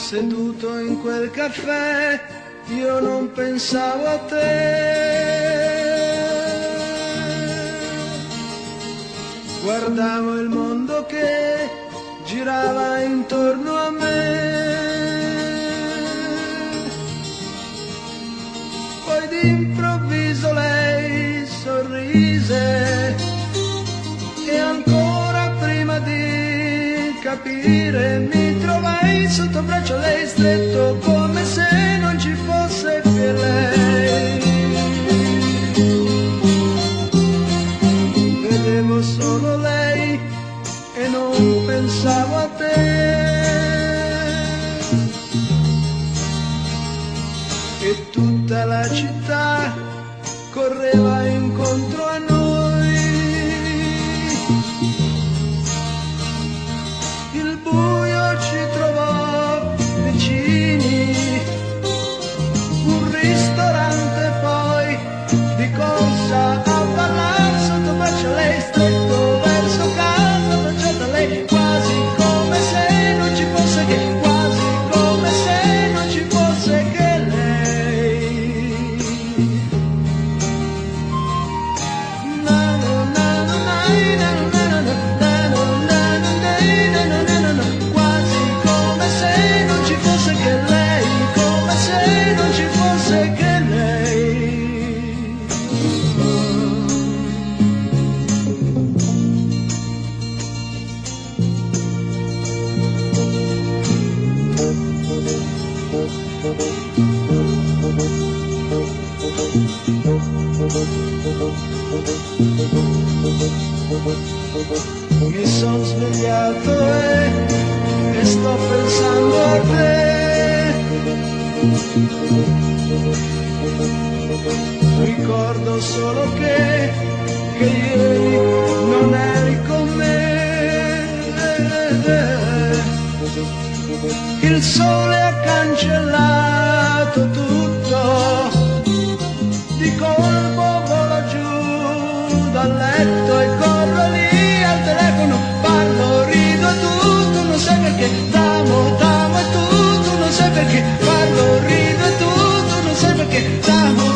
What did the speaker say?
Seduto in quel caffè, io non pensavo a te. Guardavo il mondo che girava intorno a me. Poi d'improvviso lei sorrise e ancora prima di capire mi trovai sotto braccio lei stretto come se non ci fosse più lei. Vedevo solo lei e non pensavo a te. E tutta la città correva incontro a noi. Il buio ci trovò vicini, un ristorante poi di corsa a ballare sotto braccio lei stretto verso casa, baciata lei quasi come se non ci fosse che, quasi come se non ci fosse che lei. Na, na, na, na, na, na, na, na. Quasi come se non ci fosse che lei, come se non ci fosse che lei. Mi son svegliato e sto pensando a te. Ricordo solo che ieri non eri con me. Il sole ha cancellato tutto, di colpo volo giù dal letto e corro lì al telefono, parlo, rido e tu non sai perché, t'amo e tu non sai perché, parlo, rido e tu non sai perché, t'amo